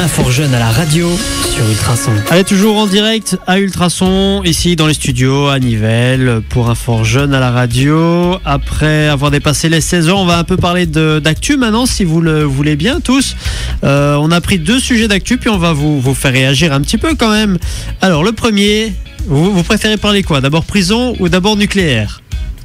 Info Jeune à la radio sur Ultrason. Allez, toujours en direct à Ultrason, ici dans les studios à Nivelles pour Info Jeune à la radio. Après avoir dépassé les 16 ans, on va un peu parler d'actu maintenant, si vous le voulez bien tous. On a pris 2 sujets d'actu, puis on va vous faire réagir un petit peu quand même. Alors, le premier, vous préférez parler quoi? D'abord prison ou d'abord nucléaire?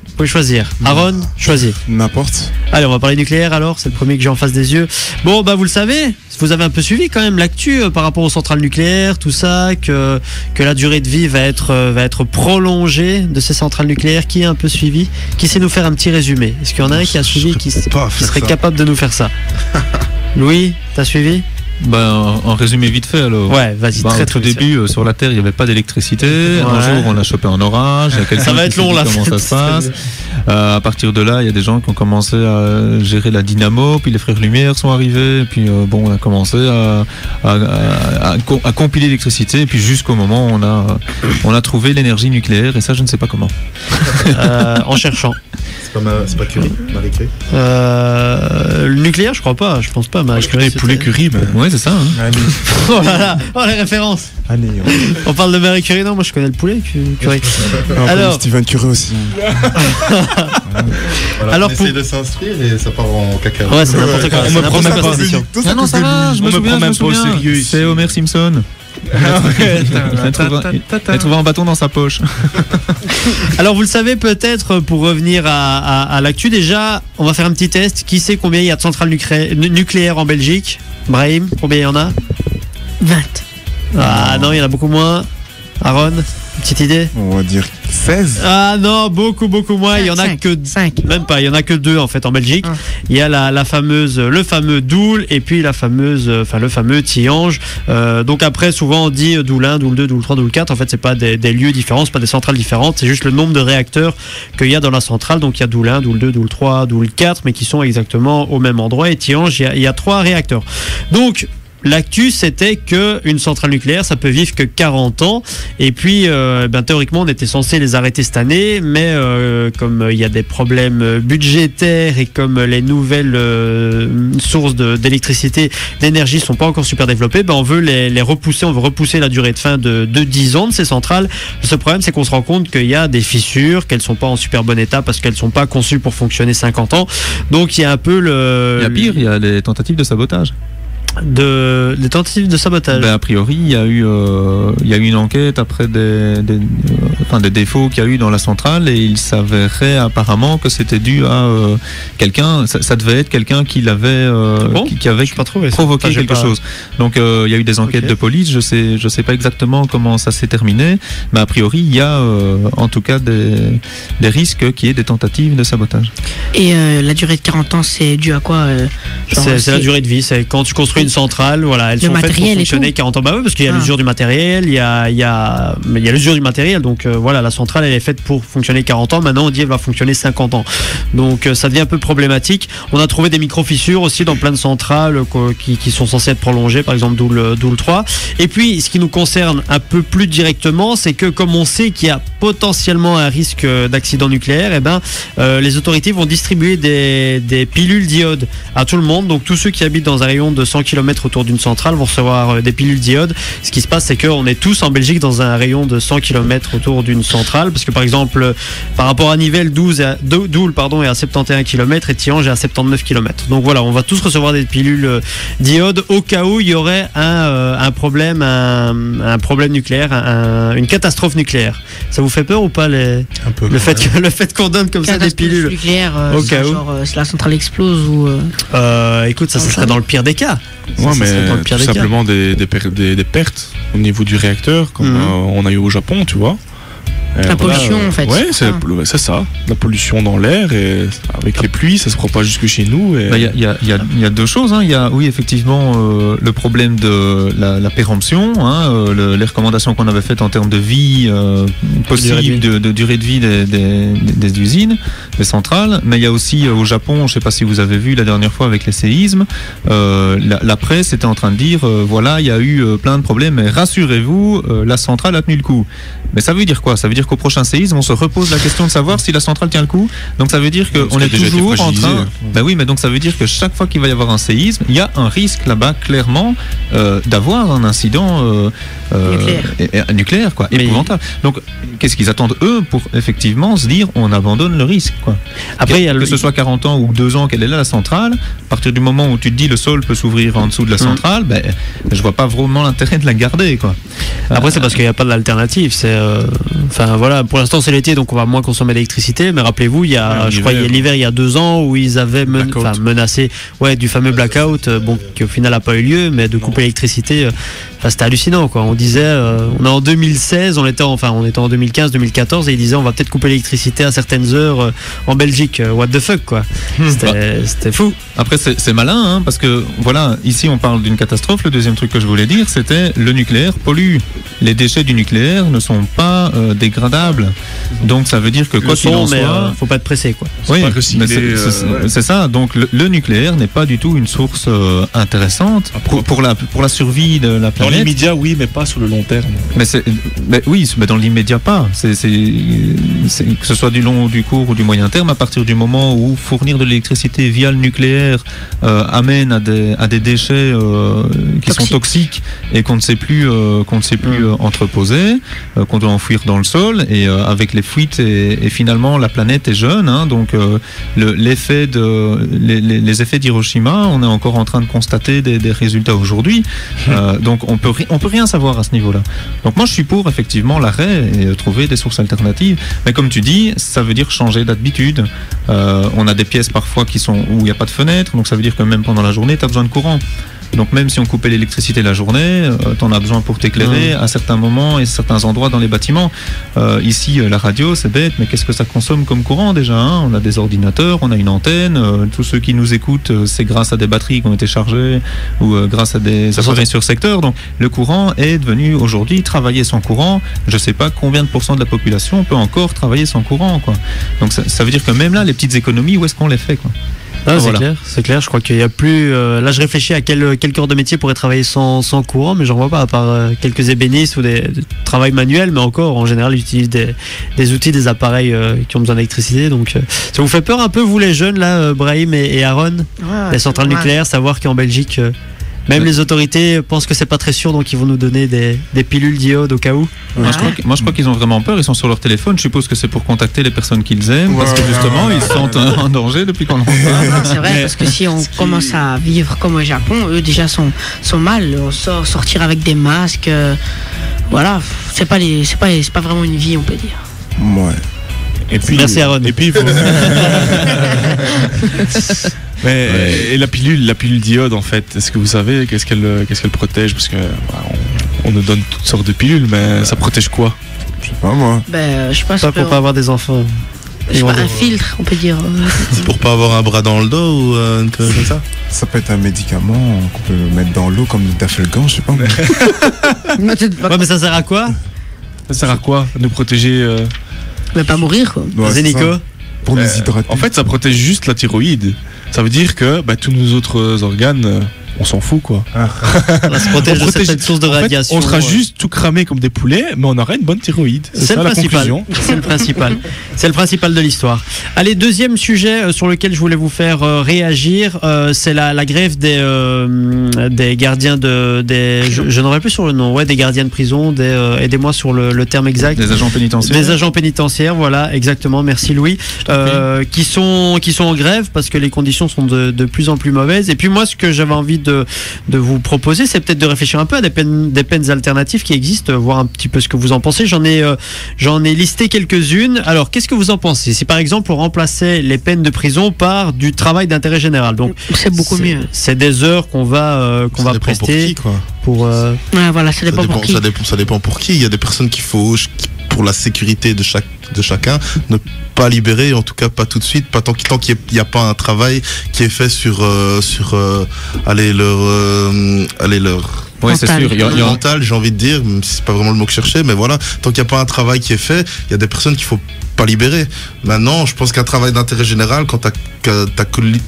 Vous pouvez choisir. Aaron, choisis. N'importe. Allez, on va parler nucléaire alors, c'est le premier que j'ai en face des yeux. Bon, bah vous le savez, vous avez un peu suivi quand même l'actu par rapport aux centrales nucléaires, tout ça, que la durée de vie va être prolongée de ces centrales nucléaires. Qui a un peu suivi? Qui sait nous faire un petit résumé? Est-ce qu'il y en a un qui a suivi, qui serait capable de nous faire ça? Louis, t'as suivi? En résumé vite fait alors. Ouais, vas-y, très au début sur la Terre il n'y avait pas d'électricité. Ouais. Un jour on l'a chopé en orage. Il y a quelqu'un ça va qui être long là. Comment ça se passe. À partir de là il y a des gens qui ont commencé à gérer la dynamo. Puis les frères Lumière sont arrivés. Et puis on a commencé à compiler l'électricité. Et puis jusqu'au moment où on a trouvé l'énergie nucléaire. Et ça je ne sais pas comment. En cherchant. C'est pas Curie, Marie Curie. Le nucléaire, je crois pas. Je pense pas. Je connais poulet Curie. Ouais, c'est ça. Hein. Oh là là, oh les références. Allez, on parle de Marie Curie, non? Moi je connais le poulet Curie. Alors, Steven Curie aussi. Voilà, alors on essaie de s'instruire et ça part en cacahuète. Ouais, c'est n'importe quoi. On me prend même pas. Non, ça va. Je me prends même pas au sérieux. C'est Homer Simpson. Il a trouvé un bâton dans sa poche. Alors vous le savez peut-être, pour revenir à l'actu, déjà on va faire un petit test. Qui sait combien il y a de centrales nucléaires en Belgique? Brahim, combien il y en a? 20. Ah non, il y en a beaucoup moins. Aaron, une petite idée? On va dire 16. Ah non, beaucoup moins. 5, il y en a que 5. Même pas, il y en a que 2 en fait en Belgique. Il y a le fameux Doel et puis le fameux Tihange. Donc après souvent on dit Doel 1, Doel 2, Doel 3, Doel 4. En fait c'est pas des lieux différents, c'est pas des centrales différentes, c'est juste le nombre de réacteurs qu'il y a dans la centrale. Donc il y a Doel 1, Doel 2, Doel 3, Doel 4, mais qui sont exactement au même endroit. Et Tihange, il y a 3 réacteurs. Donc l'actu, c'était qu'une centrale nucléaire, ça peut vivre que 40 ans. Et puis, théoriquement, on était censé les arrêter cette année. Mais comme il y a des problèmes budgétaires et comme les nouvelles sources d'électricité, d'énergie ne sont pas encore super développées, on veut les repousser. On veut repousser la durée de fin de 10 ans de ces centrales. Le problème, c'est qu'on se rend compte qu'il y a des fissures, qu'elles ne sont pas en super bon état parce qu'elles ne sont pas conçues pour fonctionner 50 ans. Donc, il y a un peu Il y a pire, il y a les tentatives de sabotage. Les tentatives de sabotage. A priori, il y a eu une enquête après des défauts qu'il y a eu dans la centrale et il s'avérait apparemment que c'était dû à quelqu'un. Ça devait être quelqu'un qui l'avait qui avait provoqué quelque chose. Donc il y a eu des enquêtes de police. Je sais pas exactement comment ça s'est terminé, mais a priori il y a en tout cas des risques qu'il y ait des tentatives de sabotage. Et la durée de 40 ans, c'est dû à quoi? C'est la durée de vie. C'est quand tu construis une centrale, voilà, elles sont faites pour fonctionner 40 ans. Bah oui, parce qu'il y a l'usure du matériel, il y a l'usure du matériel. Donc voilà, la centrale elle est faite pour fonctionner 40 ans. Maintenant on dit elle va fonctionner 50 ans. Donc ça devient un peu problématique. On a trouvé des micro-fissures aussi dans plein de centrales qui sont censées être prolongées, par exemple Doel 3. Et puis ce qui nous concerne un peu plus directement, c'est que comme on sait qu'il y a potentiellement un risque d'accident nucléaire, les autorités vont distribuer des pilules d'iode à tout le monde. Donc tous ceux qui habitent dans un rayon de 100 km autour d'une centrale vont recevoir des pilules d'iode. Ce qui se passe, c'est qu'on est tous en Belgique dans un rayon de 100 km autour d'une centrale, parce que par exemple par rapport à Nivelles, Doel est à 71 km et Tihange est à 79 km. Donc voilà, on va tous recevoir des pilules d'iode au cas où il y aurait un problème nucléaire, une catastrophe nucléaire. Ça vous fait peur ou pas le fait qu'on donne comme ça des pilules nucléaire, au cas où la centrale explose ou écoute, ça serait dans le pire des cas. Ouais, mais tout simplement des pertes au niveau du réacteur, comme on a eu au Japon, tu vois. La pollution en fait. Ouais, c'est ça. La pollution dans l'air et avec les pluies, ça se propage jusque chez nous. Il y a 2 choses. Hein. Il y a effectivement le problème de la péremption, les recommandations qu'on avait faites en termes de vie possible, de durée de vie des usines, des centrales. Mais il y a aussi au Japon, je ne sais pas si vous avez vu la dernière fois avec les séismes, la presse était en train de dire voilà, il y a eu plein de problèmes, mais rassurez-vous, la centrale a tenu le coup. Mais ça veut dire quoi? Ça veut dire dire qu'au prochain séisme, on se repose la question de savoir si la centrale tient le coup. Donc ça veut dire qu'on est toujours en train... Ben oui, mais donc ça veut dire que chaque fois qu'il va y avoir un séisme, il y a un risque là-bas, clairement, d'avoir un incident nucléaire, quoi, épouvantable. Donc, qu'est-ce qu'ils attendent, eux, pour effectivement se dire on abandonne le risque, quoi. Après, que ce soit 40 ans ou 2 ans qu'elle est là, la centrale, à partir du moment où tu te dis le sol peut s'ouvrir en dessous de la centrale, ben, je vois pas vraiment l'intérêt de la garder, quoi. Après, c'est parce qu'il n'y a pas d'alternative. Enfin, voilà, pour l'instant, c'est l'été, donc on va moins consommer d'électricité. Mais rappelez-vous, je crois, l'hiver, il y a 2 ans, où ils avaient menacé du fameux blackout, qui au final n'a pas eu lieu, mais de couper l'électricité. C'était hallucinant, quoi. On disait, on est en 2016, on était en 2015, 2014, et ils disaient on va peut-être couper l'électricité à certaines heures en Belgique. What the fuck, quoi. C'était fou. Après, c'est malin, hein, parce que voilà, ici on parle d'une catastrophe. Le deuxième truc que je voulais dire, c'était le nucléaire pollue. Les déchets du nucléaire ne sont pas dégradables. Donc ça veut dire que quoi qu'il en soit, faut pas être pressé, quoi. Oui, c'est ça. Donc le nucléaire n'est pas du tout une source intéressante pour la survie de la planète. Dans l'immédiat, oui, mais pas sur le long terme. Mais dans l'immédiat, pas. Que ce soit du long, du court ou du moyen terme, à partir du moment où fournir de l'électricité via le nucléaire amène à des déchets qui sont toxiques et qu'on ne sait plus entreposer, qu'on doit enfouir dans le sol, et avec les fuites et finalement la planète est jeune, hein, donc les effets d'Hiroshima, on est encore en train de constater des résultats aujourd'hui. Donc on peut rien savoir à ce niveau-là. Donc moi je suis pour effectivement l'arrêt et trouver des sources alternatives. Mais comme tu dis, ça veut dire changer d'habitude. On a des pièces parfois où il n'y a pas de fenêtre, donc ça veut dire que même pendant la journée, tu as besoin de courant. Donc même si on coupait l'électricité la journée, t'en as besoin pour t'éclairer à certains moments et certains endroits dans les bâtiments. Ici, la radio, c'est bête, mais qu'est-ce que ça consomme comme courant déjà, hein? On a des ordinateurs, on a une antenne. Tous ceux qui nous écoutent, c'est grâce à des batteries qui ont été chargées ou grâce à des appareils sur secteur. Donc le courant est devenu aujourd'hui travailler sans courant. Je sais pas combien de pourcents de la population peut encore travailler sans courant, quoi. Donc ça veut dire que même là, les petites économies, où est-ce qu'on les fait, quoi? Ah, c'est clair, je crois qu'il n'y a plus... là, je réfléchis à quel corps de métier pourrait travailler sans courant, mais j'en vois pas, à part quelques ébénistes ou des travail manuel, mais encore, en général, ils utilisent des outils, des appareils qui ont besoin d'électricité. Donc, ça vous fait peur un peu, vous les jeunes, là, Brahim et Aaron, les centrales nucléaires, savoir qu'en Belgique... Même les autorités pensent que c'est pas très sûr, donc ils vont nous donner des pilules d'iode au cas où. Moi, je crois qu'ils ont vraiment peur. Ils sont sur leur téléphone. Je suppose que c'est pour contacter les personnes qu'ils aiment, parce que justement, ils sont en danger depuis qu'on en parle. C'est vrai, parce que si on commence à vivre comme au Japon, eux déjà sont mal. Sortir avec des masques, voilà, c'est pas vraiment une vie, on peut dire. Ouais. Et puis, merci Aaron. Et puis il faut... Et la pilule d'iode, en fait, est-ce que vous savez qu'est-ce qu'elle protège? Parce que on nous donne toutes sortes de pilules, mais ça protège quoi? Je sais pas moi. Je sais pas. Pas pour pas avoir des enfants. Je sais pas, un filtre, on peut dire. C'est pour pas avoir un bras dans le dos ou une chose comme ça? Ça peut être un médicament qu'on peut mettre dans l'eau comme le Dafelgan, je sais pas. Ouais, mais ça sert à quoi? Ça sert à quoi? Nous protéger Mais pas mourir, quoi. Ouais, Nico? Pour nous hydrater. En fait, ça protège juste la thyroïde. Ça veut dire que tous nos autres organes, on s'en fout, quoi. On se protège de certaines sources de radiation. On sera juste tout cramé comme des poulets, mais on aura une bonne thyroïde. C'est la conclusion. C'est le principal. C'est le principal de l'histoire. Allez, deuxième sujet sur lequel je voulais vous faire réagir, c'est la grève des gardiens je n'aurais plus sur le nom, des gardiens de prison, aidez-moi sur le terme exact. Des agents pénitentiaires. Des agents pénitentiaires, voilà, exactement. Merci Louis. Qui sont en grève parce que les conditions sont de plus en plus mauvaises. Et puis moi, ce que j'avais envie de vous proposer, c'est peut-être de réfléchir un peu à des peines alternatives qui existent, voir un petit peu ce que vous en pensez. J'en ai listé quelques-unes. Alors, qu'est-ce que vous en pensez? Si par exemple on remplaçait les peines de prison par du travail d'intérêt général, donc c'est beaucoup mieux. C'est des heures qu'on va prester pour voilà, ça dépend pour qui. Ça dépend pour qui. Il y a des personnes pour la sécurité de chacun, ne pas libérer, en tout cas pas tout de suite, pas tant qu'il n'y a pas un travail qui est fait sur leur Oui, c'est sûr. Il y a mental, j'ai envie de dire, c'est pas vraiment le mot que je cherchais, mais voilà, tant qu'il n'y a pas un travail qui est fait, il y a des personnes qu'il faut pas libéré. Maintenant, je pense qu'un travail d'intérêt général, quand t'as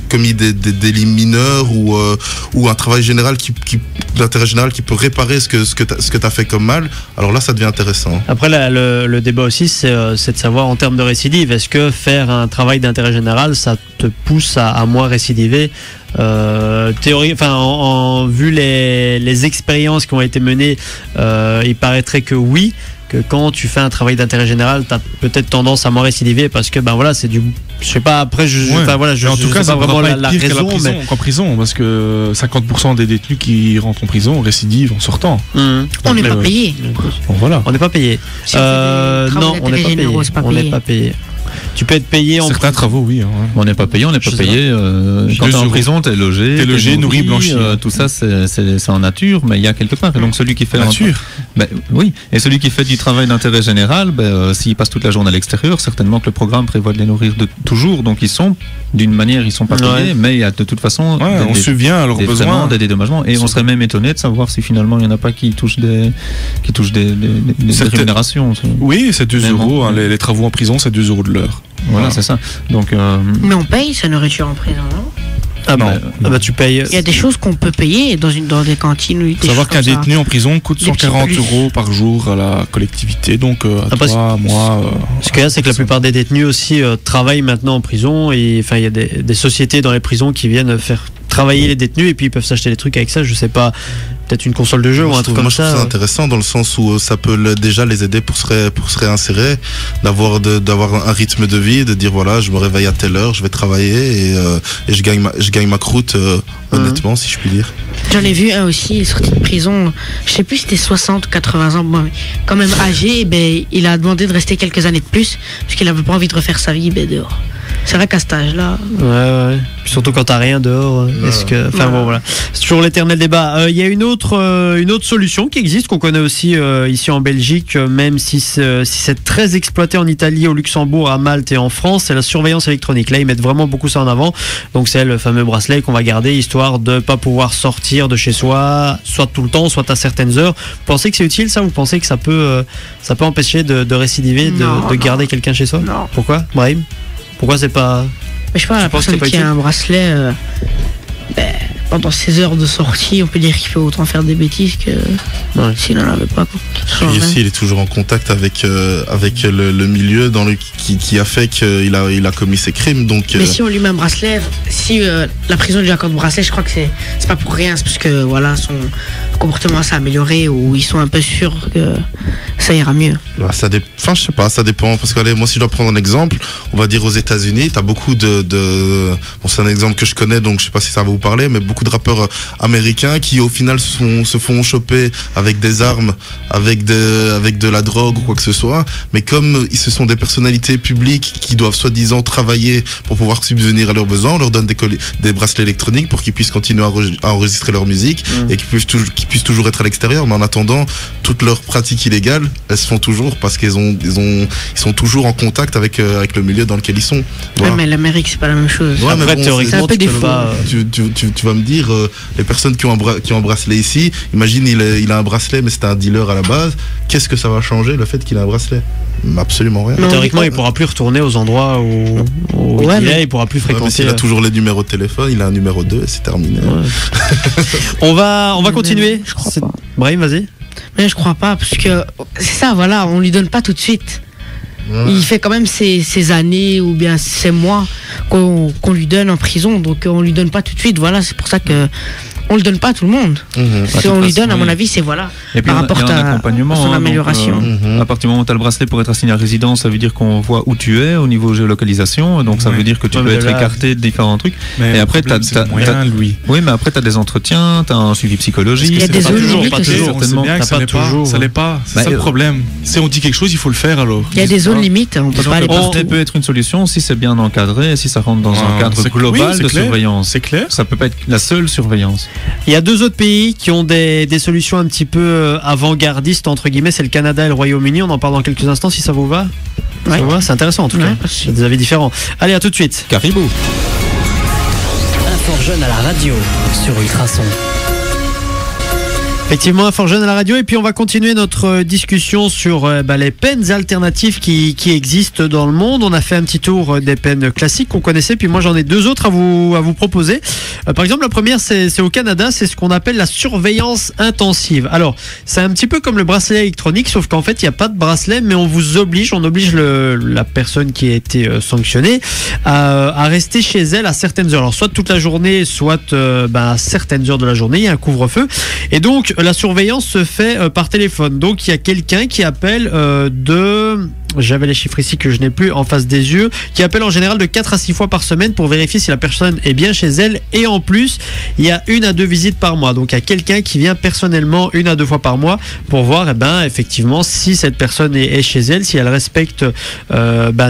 commis des délits mineurs ou un travail général d'intérêt général qui peut réparer ce que t'as fait comme mal, alors là, ça devient intéressant. Après, le débat aussi, c'est de savoir en termes de récidive, est-ce que faire un travail d'intérêt général, ça te pousse à moins récidiver? Théorie, enfin, vu les expériences qui ont été menées, il paraîtrait que oui, que quand tu fais un travail d'intérêt général, tu as peut-être tendance à moins récidiver parce que c'est du, je sais pas, après je en tout cas, sais pas vraiment la raison, qu'en prison, parce que 50% des détenus qui rentrent en prison récidivent en sortant. On n'est pas payé. Bon, voilà. On n'est pas payé. Non, on n'est pas payé. Tu peux être payé en certains travaux, oui. On n'est pas payé, Quand tu es en prison, tu es logé, nourri, blanchi. Tout ça, c'est en nature, mais il y a quelque part. Et donc celui qui fait oui. Et celui qui fait du travail d'intérêt général, s'il passe toute la journée à l'extérieur, certainement que le programme prévoit de les nourrir toujours. Donc ils sont, d'une manière, ils sont pas payés, mais il y a de toute façon on subvient à leurs besoins, des dédommagements. Et on serait même étonné de savoir si finalement il y en a pas qui touchent des rémunérations. Oui, c'est 2 euros. Les travaux en prison, c'est 2 euros de l'heure. Voilà, c'est ça. Donc, mais on paye sa nourriture en prison, non? Tu payes. Il y a des choses qu'on peut payer dans des cantines. Il faut savoir qu'un détenu en prison coûte 140 euros par jour à la collectivité, donc à toi, moi. Ce qu'il y a, c'est que la plupart des détenus aussi travaillent maintenant en prison, et il y a des sociétés dans les prisons qui viennent faire travailler les détenus, et puis ils peuvent s'acheter des trucs avec ça, je sais pas, peut-être une console de jeu ou un truc comme ça. Je trouve ça intéressant dans le sens où ça peut déjà les aider pour se réinsérer, d'avoir un rythme de vie, de dire voilà, je me réveille à telle heure, je vais travailler et je gagne ma croûte honnêtement, si je puis dire. J'en ai vu un aussi, il est sorti de prison, je sais plus si c'était 60 ou 80 ans, bon, quand même âgé, il a demandé de rester quelques années de plus, parce qu'il avait pas envie de refaire sa vie dehors. C'est vrai qu'à cet âge-là. Ouais. Puis surtout quand t'as rien dehors. Est-ce que. Enfin bon, voilà. C'est toujours l'éternel débat. Il y a une autre solution qui existe, qu'on connaît aussi ici en Belgique, même si c'est très exploité en Italie, au Luxembourg, à Malte et en France, c'est la surveillance électronique. Là, ils mettent vraiment beaucoup ça en avant. Donc c'est le fameux bracelet qu'on va garder, histoire de pas pouvoir sortir de chez soi, soit tout le temps, soit à certaines heures. Vous pensez que c'est utile, ça? Vous pensez que ça peut empêcher de récidiver, de garder quelqu'un chez soi? Non. Pourquoi, Brahim? Pourquoi c'est pas... Je sais pas, la personne qui a un bracelet, pendant 16 heures de sortie, on peut dire qu'il peut autant faire des bêtises que s'il n'en avait pas. Puis ici, il est toujours en contact avec le milieu qui a fait qu'il a commis ses crimes. Donc, mais si on lui met un bracelet, si la prison lui accorde un bracelet, je crois que c'est pas pour rien, c'est parce que son comportement s'est amélioré, ou ils sont un peu sûrs que ça ira mieux. Je sais pas, ça dépend. Parce que allez, moi, si je dois prendre un exemple, on va dire aux États-Unis, tu as beaucoup bon, c'est un exemple que je connais, donc je sais pas si ça va vous parler, mais beaucoup de rappeurs américains qui au final se font choper avec des armes, avec de la drogue ou quoi que ce soit, mais comme ce sont des personnalités publiques qui doivent soi-disant travailler pour pouvoir subvenir à leurs besoins, on leur donne des bracelets électroniques pour qu'ils puissent continuer à enregistrer leur musique et qu'ils puissent toujours être à l'extérieur, mais en attendant, toutes leurs pratiques illégales, elles se font toujours parce qu'ils sont toujours en contact avec le milieu dans lequel ils sont. Voilà. Ouais, mais l'Amérique, c'est pas la même chose. Ouais, après, théoriquement, tu vas me dire, les personnes qui ont un bracelet ici, imagine, il a un bracelet, mais c'était un dealer à la base. Qu'est-ce que ça va changer, le fait qu'il a un bracelet? Absolument rien. Non, théoriquement, il pourra plus retourner aux endroits où il pourra plus fréquenter. Il a toujours les numéros de téléphone, il a un numéro 2 et c'est terminé. Ouais. on va continuer. Je crois pas. Brahim, vas-y. Mais je crois pas, parce que c'est ça, voilà, on lui donne pas tout de suite. Il fait quand même ces années ou bien ces mois qu'on lui donne en prison, donc on lui donne pas tout de suite. Voilà, c'est pour ça que on le donne pas à tout le monde. Si on lui donne, à mon avis, c'est par rapport à son amélioration. À partir du moment où tu as le bracelet pour être assigné à résidence, ça veut dire qu'on voit où tu es au niveau géolocalisation, donc ça veut dire que tu peux être écarté de différents trucs. Mais et après, tu as oui, mais après tu as des entretiens, tu as un suivi psychologique. Il y a des zones limites aussi. Ça l'est pas. C'est ça le problème. Si on dit quelque chose, il faut le faire alors. Il y a des zones limites, on peut pas aller partout. Ça peut être une solution si c'est bien encadré, si ça rentre dans un cadre global de surveillance. C'est clair. Ça peut pas être la seule surveillance. Il y a 2 autres pays qui ont des solutions un petit peu avant-gardistes, entre guillemets, c'est le Canada et le Royaume-Uni. On en parle dans quelques instants si ça vous va. Ça vous va, c'est intéressant en tout cas. C'est des avis différents. Allez, à tout de suite. Caribou. Info jeune à la radio sur Ultrason. Effectivement, Fort Jeune à la radio. Et puis on va continuer notre discussion sur les peines alternatives qui existent dans le monde. On a fait un petit tour des peines classiques qu'on connaissait. Puis moi j'en ai deux autres à vous proposer. Par exemple, la première c'est au Canada. C'est ce qu'on appelle la surveillance intensive. Alors c'est un petit peu comme le bracelet électronique, sauf qu'en fait il n'y a pas de bracelet, mais on oblige la personne qui a été sanctionnée à rester chez elle à certaines heures. Alors soit toute la journée, soit à certaines heures de la journée. Il y a un couvre-feu. Et donc la surveillance se fait par téléphone. Donc il y a quelqu'un qui appelle j'avais les chiffres ici que je n'ai plus en face des yeux, qui appelle en général de 4 à 6 fois par semaine pour vérifier si la personne est bien chez elle. Et en plus, il y a 1 à 2 visites par mois. Donc il y a quelqu'un qui vient personnellement 1 à 2 fois par mois pour voir effectivement si cette personne est chez elle, si elle respecte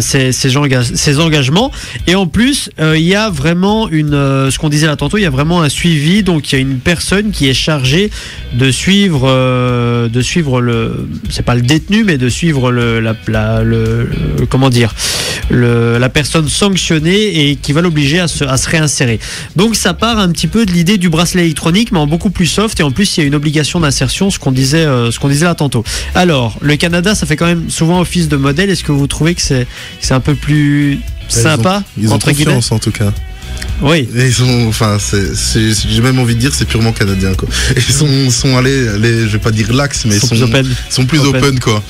ses engagements. Et en plus, il y a vraiment ce qu'on disait là tantôt, il y a vraiment un suivi. Donc il y a une personne qui est chargée de suivre c'est pas le détenu, mais de suivre la personne sanctionnée et qui va l'obliger à se réinsérer. Donc ça part un petit peu de l'idée du bracelet électronique, mais en beaucoup plus soft. Et en plus il y a une obligation d'insertion, ce qu'on disait là tantôt. Alors le Canada, ça fait quand même souvent office de modèle. Est-ce que vous trouvez que c'est un peu plus sympa, ils ont confiance en tout cas. Oui. Et j'ai même envie de dire, c'est purement canadien, quoi. Et ils sont allés, je vais pas dire lax, mais ils sont plus open, quoi.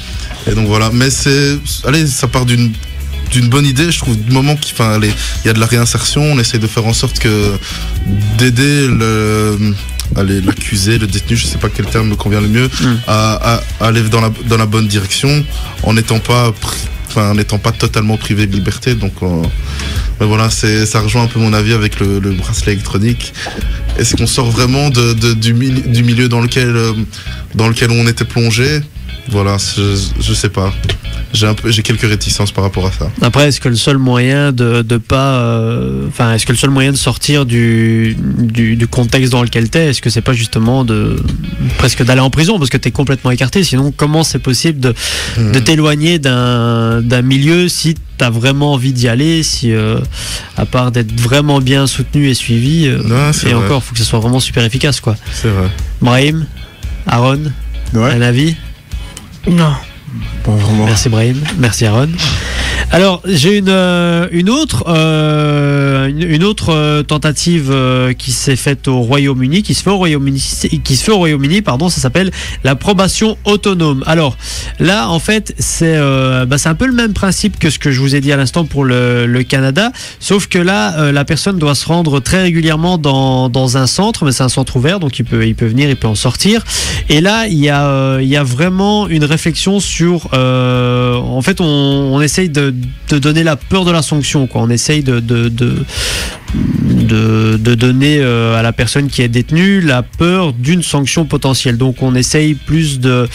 Et donc voilà. Mais ça part d'une bonne idée, je trouve, du moment qu'il y a de la réinsertion, on essaie de faire en sorte d'aider l'accusé, le détenu, je sais pas quel terme me convient le mieux, à aller dans la bonne direction, en n'étant pas totalement privé de liberté. Donc mais voilà, ça rejoint un peu mon avis avec le bracelet électronique. Est-ce qu'on sort vraiment du milieu dans lequel on était plongé? Voilà, je sais pas. J'ai quelques réticences par rapport à ça. Après, est-ce que le seul moyen est-ce que le seul moyen de sortir du contexte dans lequel t'es, est-ce que c'est pas justement presque d'aller en prison parce que t'es complètement écarté? Sinon, comment c'est possible de t'éloigner d'un milieu si t'as vraiment envie d'y aller, si à part d'être vraiment bien soutenu et suivi, encore, faut que ce soit vraiment super efficace, quoi. C'est vrai. Brahim, Aaron, un avis? Non. Merci Brahim, merci Aaron. Alors j'ai une autre tentative qui s'est faite au Royaume-Uni, qui se fait au Royaume-Uni, pardon, ça s'appelle la probation autonome. Alors là en fait c'est un peu le même principe que ce que je vous ai dit à l'instant pour le Canada, sauf que là la personne doit se rendre très régulièrement dans un centre, mais c'est un centre ouvert, donc il peut venir, il peut en sortir. Et là il y a vraiment une réflexion sur en fait on essaye de donner la peur de la sanction, quoi. On essaye de donner à la personne qui est détenue la peur d'une sanction potentielle. Donc on essaye plus de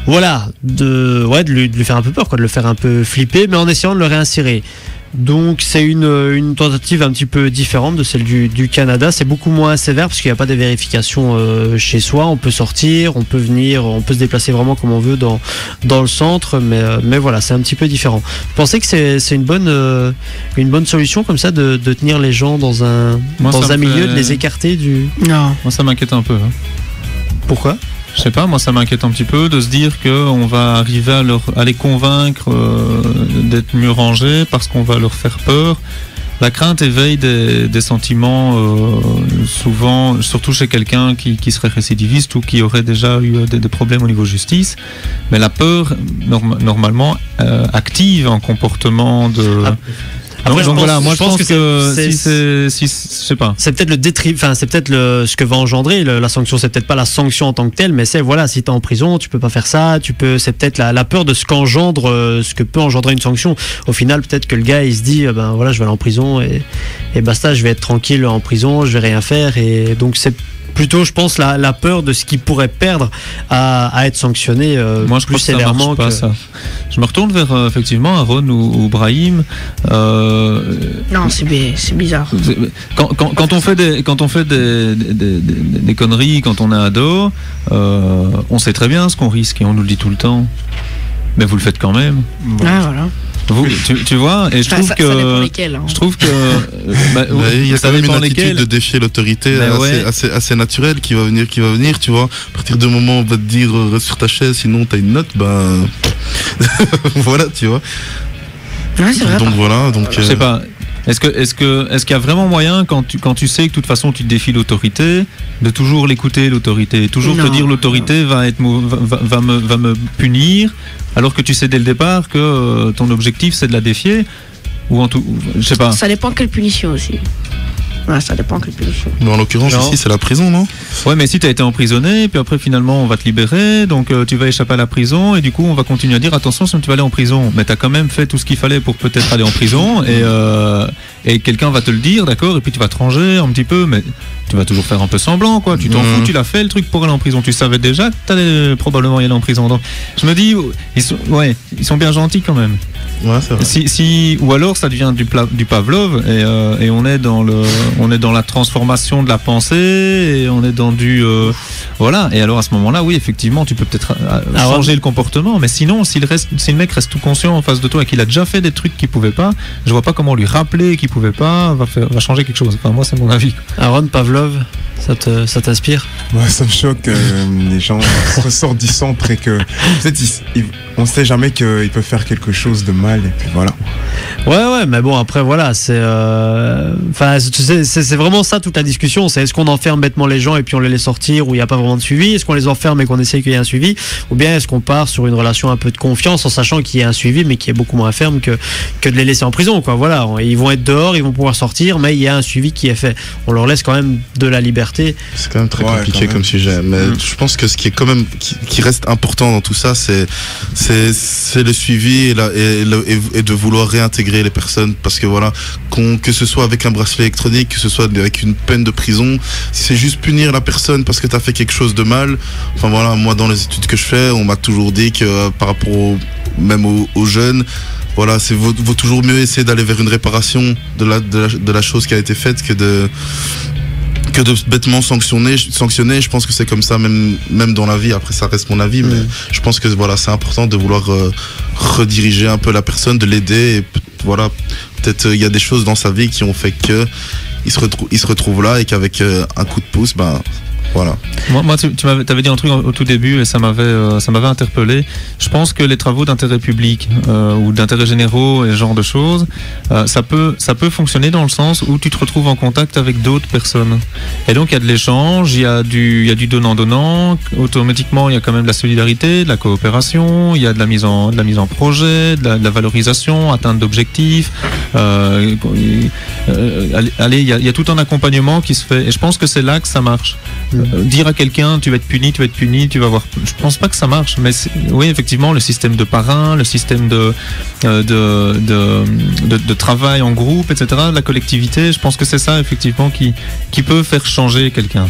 lui faire un peu peur, quoi, de le faire un peu flipper, mais en essayant de le réinsérer. Donc c'est une tentative un petit peu différente de celle du Canada. C'est beaucoup moins sévère parce qu'il n'y a pas de vérification chez soi. On peut sortir, on peut venir, on peut se déplacer vraiment comme on veut dans le centre, mais voilà, c'est un petit peu différent. Vous pensez que c'est une bonne solution comme ça de tenir les gens dans un milieu, de les écarter du... Non. Moi ça m'inquiète un peu. Pourquoi ? Je sais pas, moi ça m'inquiète un petit peu de se dire qu'on va arriver à les convaincre d'être mieux rangés parce qu'on va leur faire peur. La crainte éveille des sentiments souvent, surtout chez quelqu'un qui serait récidiviste ou qui aurait déjà eu des problèmes au niveau justice. Mais la peur, normalement, active un comportement de... Après, donc voilà, moi je pense que je sais pas. C'est peut-être ce que va engendrer la sanction. C'est peut-être pas la sanction en tant que telle, mais c'est si t'es en prison, tu peux pas faire ça. C'est peut-être la peur de ce ce que peut engendrer une sanction. Au final, peut-être que le gars il se dit, je vais aller en prison et basta, je vais être tranquille en prison, je vais rien faire. Et donc c'est plutôt, je pense, la peur de ce qu'il pourrait perdre à être sanctionné moi, je plus sévèrement. Ça. Je me retourne vers effectivement Aaron ou Brahim. Non, c'est bizarre. Quand on fait des conneries, quand on est ado, on sait très bien ce qu'on risque et on nous le dit tout le temps. Mais vous le faites quand même. Voilà. Tu vois, et je trouve que. Ça dépend lesquels, hein. Je trouve que. Il y a quand même une attitude de défier l'autorité assez naturelle qui va venir, tu vois. À partir du moment où on va te dire reste sur ta chaise, sinon t'as une note, voilà, tu vois. Ouais, c'est vrai. Donc voilà, je sais pas. Est-ce qu'il y a vraiment moyen, quand tu sais que de toute façon tu défies l'autorité, de toujours l'écouter, l'autorité, toujours te dire l'autorité va me punir, alors que tu sais dès le départ que ton objectif c'est de la défier, ou en tout, je sais pas. Ça dépend quelle punition aussi. Ouais, ça dépend quelle punition. Mais en l'occurrence ici c'est la prison, non? Ouais, mais si tu as été emprisonné, puis après finalement on va te libérer, donc tu vas échapper à la prison, et du coup on va continuer à dire attention si tu vas aller en prison, mais tu as quand même fait tout ce qu'il fallait pour peut-être aller en prison, et quelqu'un va te le dire, d'accord, et puis tu vas te ranger un petit peu, mais tu vas toujours faire un peu semblant, quoi. Tu t'en fous, tu l'as fait le truc pour aller en prison, tu savais déjà que tu allais probablement y aller en prison. Donc je me dis, ils sont bien gentils quand même. Ouais, c'est vrai. Ou alors ça devient du Pavlov, et on est dans la transformation de la pensée, et on est dans du voilà, et alors à ce moment-là, oui, effectivement, tu peux peut-être changer le comportement, mais sinon, si le mec reste tout conscient en face de toi et qu'il a déjà fait des trucs qu'il pouvait pas, je vois pas comment lui rappeler qu'il pouvait pas va changer quelque chose. Enfin, moi, c'est mon avis. Aaron, Pavlov, ça t'inspire? Ouais, ça me choque. Les gens ressortent du centre et que peut-être on sait jamais qu'ils peuvent faire quelque chose de mal, et puis voilà. Ouais, mais bon, après voilà, c'est vraiment ça toute la discussion. C'est est-ce qu'on enferme bêtement les gens et puis on les laisse sortir où il n'y a pas vraiment de suivi? Est-ce qu'on les enferme et qu'on essaie qu'il y ait un suivi? Ou bien est-ce qu'on part sur une relation un peu de confiance en sachant qu'il y a un suivi mais qui est beaucoup moins ferme que de les laisser en prison, quoi. Voilà, ils vont être dehors, ils vont pouvoir sortir, mais il y a un suivi qui est fait. On leur laisse quand même de la liberté. C'est quand même très compliqué comme sujet, mais je pense que ce qui est quand même qui reste important dans tout ça, c'est le suivi et de vouloir réintégrer les personnes, parce que voilà, que ce soit avec un bracelet électronique, que ce soit avec une peine de prison, si c'est juste punir la personne parce que tu as fait quelque chose de mal, enfin voilà, moi dans les études que je fais, on m'a toujours dit que par rapport même aux jeunes, voilà, vaut toujours mieux essayer d'aller vers une réparation de la chose qui a été faite que de bêtement sanctionner. Je pense que c'est comme ça même dans la vie. Après, ça reste mon avis, mais je pense que voilà, c'est important de vouloir rediriger un peu la personne, de l'aider, et voilà, peut-être il y a des choses dans sa vie qui ont fait que il se retrouve là, et qu'avec un coup de pouce, voilà. Moi tu t'avais dit un truc au tout début, et ça m'avait interpellé. Je pense que les travaux d'intérêt public ou d'intérêt généraux et ce genre de choses, ça peut fonctionner dans le sens où tu te retrouves en contact avec d'autres personnes. Et donc il y a de l'échange, il y a du donnant-donnant. Automatiquement, il y a quand même de la solidarité, de la coopération, il y a de la mise en projet, de la valorisation, atteinte d'objectifs. Il y a tout un accompagnement qui se fait. Et je pense que c'est là que ça marche. Dire à quelqu'un tu vas être puni, tu vas voir. Je pense pas que ça marche, mais oui, effectivement, le système de parrain, le système de travail en groupe, etc., la collectivité, je pense que c'est ça effectivement qui peut faire changer quelqu'un.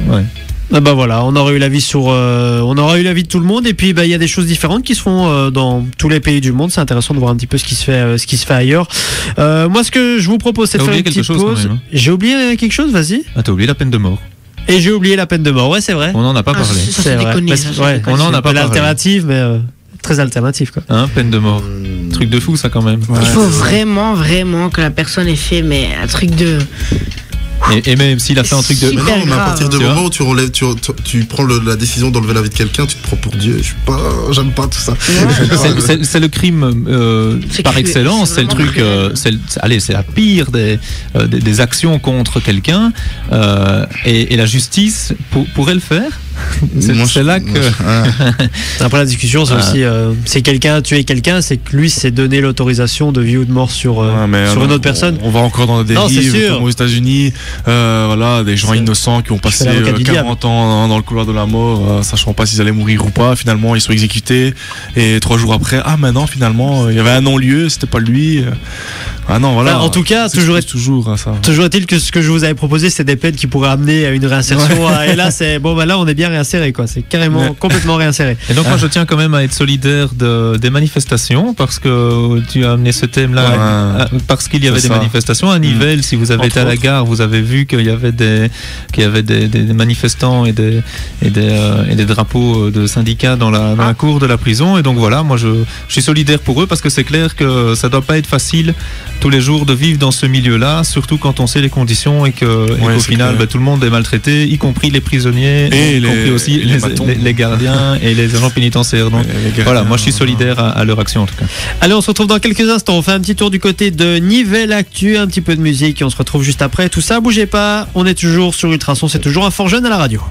Ouais. Voilà, on aurait eu l'avis de tout le monde, et puis il y a des choses différentes qui se font dans tous les pays du monde. C'est intéressant de voir un petit peu ce qui se fait ailleurs. Moi, ce que je vous propose, c'est de faire une petite pause. Même, hein. J'ai oublié quelque chose, vas-y. T'as oublié la peine de mort. Et j'ai oublié la peine de mort, ouais, c'est vrai. On n'en a pas parlé. C'est vrai. On n'en a pas parlé. L'alternative, mais très alternative, quoi. Peine de mort. Truc de fou, ça, quand même. Ouais, il faut vraiment que la personne ait fait un truc de... Et même s'il a fait un truc de... Non, mais à partir du moment où tu prends la décision d'enlever la vie de quelqu'un, tu te prends pour Dieu. J'aime pas tout ça. C'est le crime par excellence. C'est le truc. C'est la pire des actions contre quelqu'un. Et la justice pourrait le faire. C'est là que. Après, la discussion, c'est aussi c'est quelqu'un tuer quelqu'un, c'est que lui s'est donné l'autorisation de vie ou de mort sur une autre personne. On va encore dans des dérives comme aux États-Unis. Voilà, des gens innocents qui ont passé 40 ans dans le couloir de la mort, sachant pas s'ils allaient mourir ou pas. Finalement, ils sont exécutés, et 3 jours après, maintenant finalement il y avait un non-lieu, c'était pas lui. Ah non, voilà. Enfin, en tout cas, toujours est-il que ce que je vous avais proposé, c'est des peines qui pourraient amener à une réinsertion. Et là, là, on est bien réinséré, quoi. C'est carrément complètement réinséré. Et donc, moi, je tiens quand même à être solidaire des manifestations, parce que tu as amené ce thème-là, parce qu'il y avait des manifestations à Nivelles. Si vous avez été à la gare, vous avez vu qu'il y avait des manifestants et des drapeaux de syndicats dans la cour de la prison. Et donc voilà, moi, je suis solidaire pour eux, parce que c'est clair que ça doit pas être facile tous les jours de vivre dans ce milieu-là, surtout quand on sait les conditions et qu'au final, tout le monde est maltraité, y compris les prisonniers, y compris aussi les gardiens et les agents pénitentiaires. Donc voilà, moi je suis solidaire à leur action en tout cas. Allez, on se retrouve dans quelques instants. On fait un petit tour du côté de Nivelles Actu, un petit peu de musique et on se retrouve juste après. Tout ça, bougez pas. On est toujours sur Ultrason, c'est toujours un fort jeune à la radio.